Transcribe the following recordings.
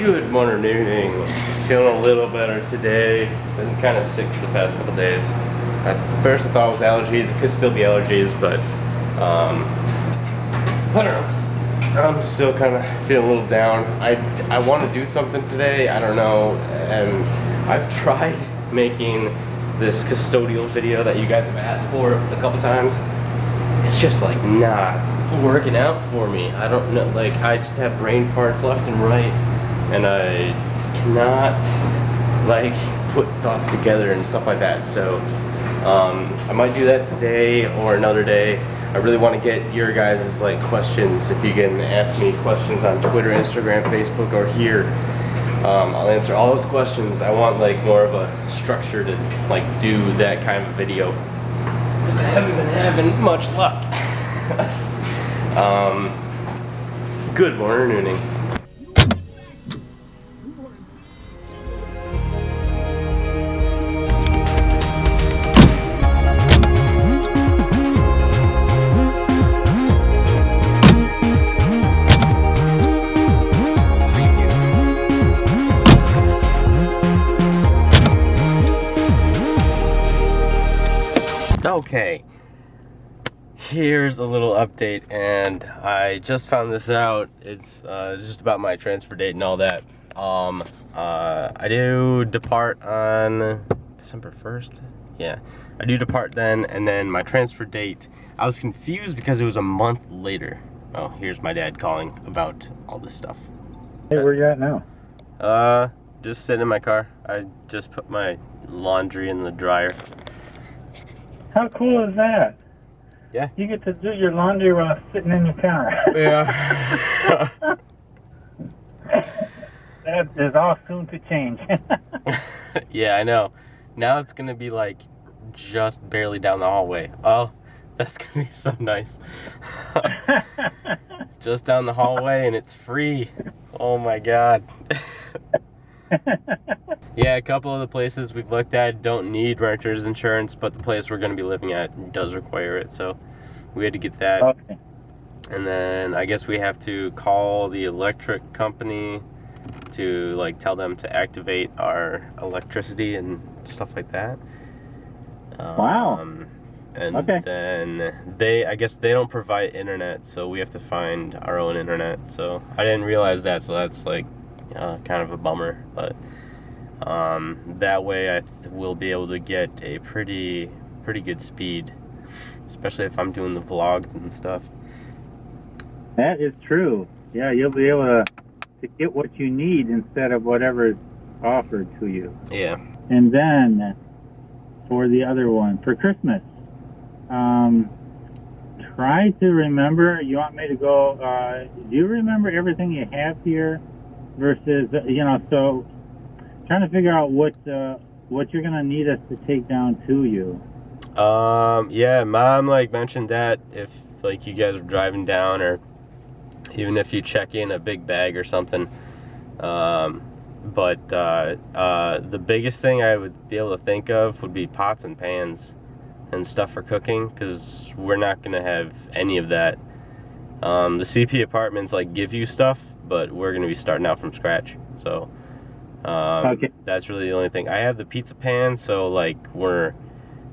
Good morning. Feeling a little better today. Been kind of sick for the past couple days. At first I thought it was allergies. It could still be allergies, but I don't know. I'm still kind of feeling a little down. I want to do something today. I don't know. And I've tried making this custodial video that you guys have asked for a couple times. It's just like not working out for me. I don't know. Like, I just have brain farts left and right, and I cannot like put thoughts together and stuff like that. So I might do that today or another day. I really want to get your guys' like questions. If you can ask me questions on Twitter, Instagram, Facebook, or here, I'll answer all those questions. I want like more of a structure to like do that kind of video because I haven't been having much luck. Good morning. Okay, here's a little update, and I just found this out. It's just about my transfer date and all that. I do depart on December 1st. Yeah, I do depart then, and then my transfer date, I was confused because it was a month later. Oh, here's my dad calling about all this stuff. Hey, where you at now? Just sitting in my car. I just put my laundry in the dryer. How cool is that? Yeah. You get to do your laundry while sitting in your car. Yeah. That is all soon to change. Yeah, I know. Now it's gonna be like just barely down the hallway. Oh, that's gonna be so nice. Just down the hallway and it's free. Oh my god. Yeah, a couple of the places we've looked at don't need renter's insurance, but the place we're going to be living at does require it, so we had to get that. Okay. And then I guess we have to call the electric company to like tell them to activate our electricity and stuff like that. Wow. And Okay. then I guess they don't provide internet, so we have to find our own internet. So I didn't realize that, so that's like kind of a bummer, but that way I will be able to get a pretty good speed, especially if I'm doing the vlogs and stuff. That is true. Yeah, you'll be able to get what you need instead of whatever is offered to you. Yeah. And then for the other one, for Christmas, try to remember, you want me to go, do you remember everything you have here versus, so trying to figure out what you're gonna need us to take down to you. Yeah, Mom like mentioned that if like you guys are driving down, or even if you check in a big bag or something. But the biggest thing I would be able to think of would be pots and pans and stuff for cooking, because we're not gonna have any of that. The CP apartments like give you stuff, but we're gonna be starting out from scratch, so Okay. that's really the only thing. I have the pizza pan, so like we're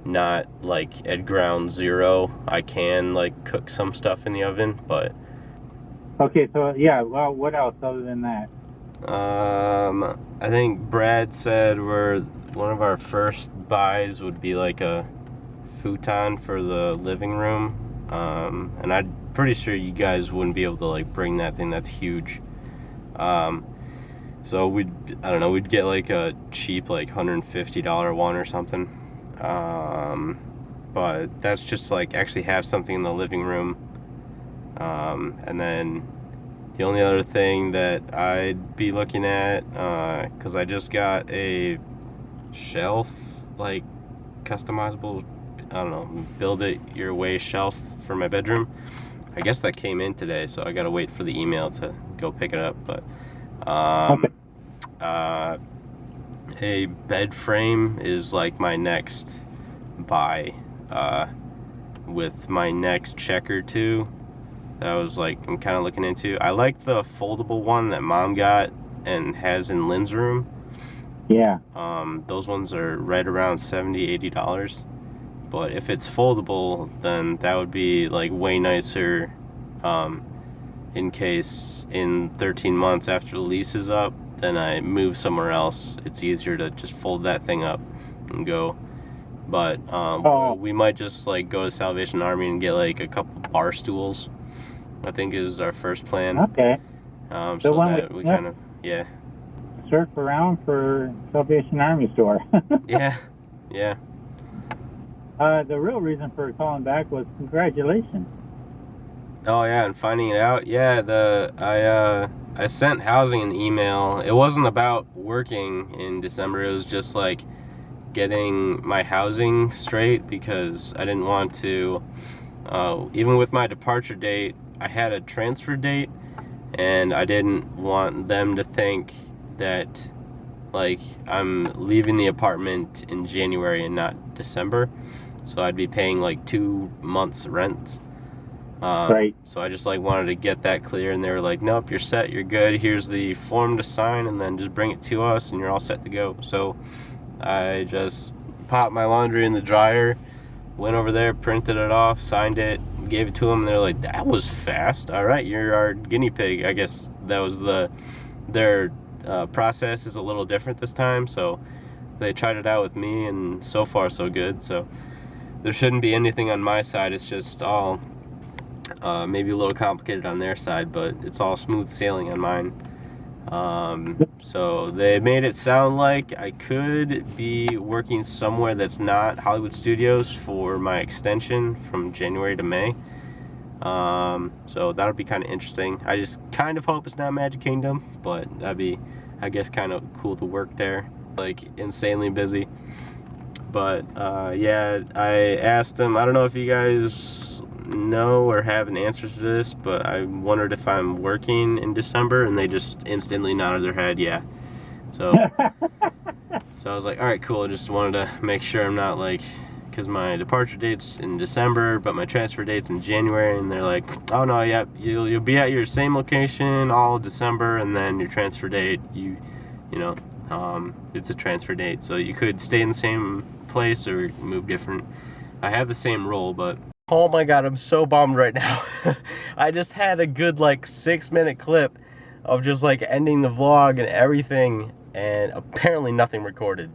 not like at ground zero. I can like cook some stuff in the oven, but Okay, so yeah, well, what else other than that? I think Brad said one of our first buys would be like a futon for the living room, and I'm pretty sure you guys wouldn't be able to like bring that thing. That's huge. So we'd get like a cheap like $150 one or something. But that's just like actually have something in the living room. And then the only other thing that I'd be looking at, because I just got a shelf, like customizable, I don't know, build it your way shelf for my bedroom. I guess that came in today, so I gotta wait for the email to go pick it up. But a bed frame is like my next buy, with my next check or two that I'm kind of looking into. I like the foldable one that Mom got, and has in Lynn's room. Yeah. Those ones are right around $70-$80. But if it's foldable, then that would be like way nicer. In case in 13 months after the lease is up, then I move somewhere else. It's easier to just fold that thing up and go. But we might just like go to Salvation Army and get like a couple bar stools. I think is our first plan. Okay. So that we kind of surf around for Salvation Army store. yeah. The real reason for calling back was congratulations. Oh yeah, and finding it out. Yeah, I sent housing an email. It wasn't about working in December. It was just like getting my housing straight because I didn't want to. Even with my departure date, I had a transfer date, and I didn't want them to think that like I'm leaving the apartment in January and not December. So I'd be paying like 2 months rent. Right. So I just like wanted to get that clear, and they were like, nope, you're set, you're good, here's the form to sign, and then just bring it to us and you're all set to go. So I just popped my laundry in the dryer, went over there, printed it off, signed it, gave it to them, and they're like, that was fast. All right, you're our guinea pig. I guess that was their process is a little different this time, so they tried it out with me, and so far so good. So there shouldn't be anything on my side. It's just all maybe a little complicated on their side, but it's all smooth sailing on mine. So they made it sound like I could be working somewhere that's not Hollywood Studios for my extension from January to May. So that'll be kind of interesting. I just kind of hope it's not Magic Kingdom, but that'd be, I guess, kind of cool to work there, like insanely busy. But yeah, I asked them, I don't know if you guys know or have an answer to this, but I wondered if I'm working in December, and they just instantly nodded their head, yeah. So I was like, all right, cool. I just wanted to make sure I'm not like, because my departure date's in December, but my transfer date's in January, and they're like, oh no, yeah, you'll be at your same location all December, and then your transfer date, you know, it's a transfer date, so you could stay in the same place or move different. I have the same role, but oh my god, I'm so bummed right now. I just had a good like 6-minute clip of just like ending the vlog and everything, and apparently nothing recorded.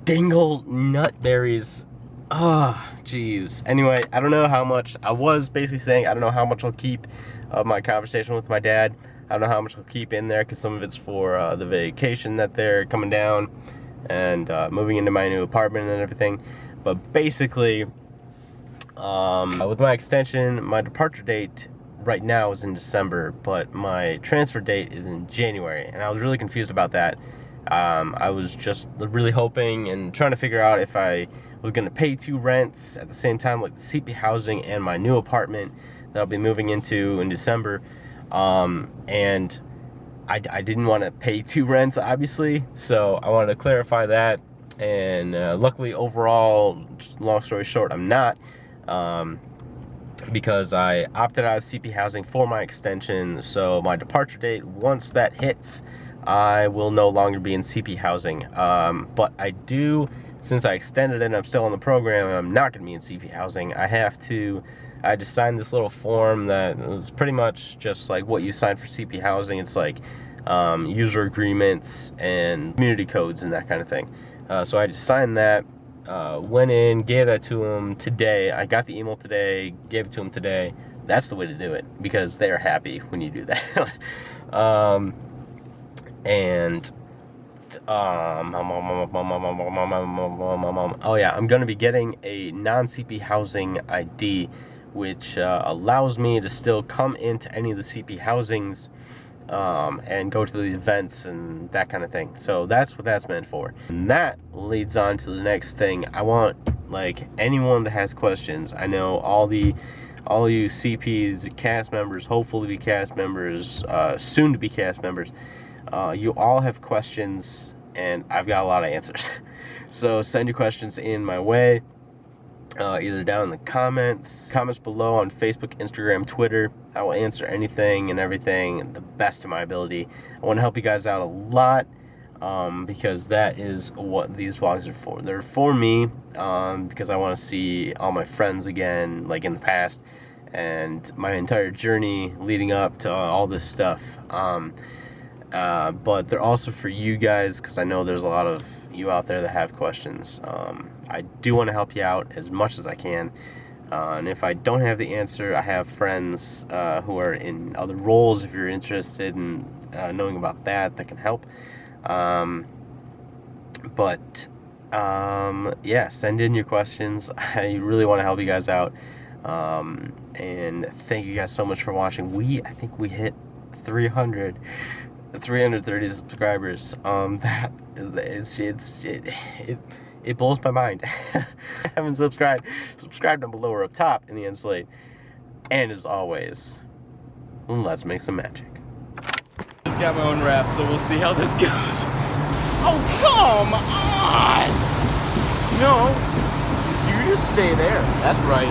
Dingle nutberries. Ah, jeez. Anyway, I don't know how much, I was basically saying I don't know how much I'll keep of my conversation with my dad. I don't know how much I'll keep in there because some of it's for the vacation that they're coming down and moving into my new apartment and everything. But basically, with my extension, my departure date right now is in December, but my transfer date is in January, and I was really confused about that. I was just really hoping and trying to figure out if I was going to pay 2 rents at the same time, like the CP housing and my new apartment that I'll be moving into in December. And I didn't want to pay 2 rents, obviously, so I wanted to clarify that. And luckily, overall, just long story short, I'm not. Because I opted out of CP housing for my extension, so my departure date, once that hits, I will no longer be in CP housing. But I do, since I extended it and I'm still in the program and I'm not going to be in CP housing, I just signed this little form that was pretty much just like what you sign for CP housing. It's like user agreements and community codes and that kind of thing. So I just signed that. Went in, gave that to him today. I got the email today, gave it to him today. That's the way to do it, because they're happy when you do that. Oh yeah, I'm going to be getting a non-CP housing ID, which allows me to still come into any of the CP housings and go to the events and that kind of thing. So that's what that's meant for. And that leads on to the next thing. I want, like, anyone that has questions. I know all you CPs, cast members, hopefully be cast members, soon to be cast members. You all have questions, and I've got a lot of answers. So send your questions in my way, either down in the comments below on Facebook, Instagram, Twitter. I will answer anything and everything the best of my ability. I want to help you guys out a lot, because that is what these vlogs are for. They're for me, because I want to see all my friends again, like in the past, and my entire journey leading up to all this stuff. But they're also for you guys, because I know there's a lot of you out there that have questions. I do want to help you out as much as I can. And if I don't have the answer, I have friends who are in other roles, if you're interested in knowing about that can help. Yeah, send in your questions. I really want to help you guys out. And thank you guys so much for watching. I think we hit 330 subscribers. It blows my mind. Haven't subscribed. Subscribe down below or up top in the end slate. And as always, let's make some magic. Just got my own raft, so we'll see how this goes. Oh, come on! No, you just stay there. That's right.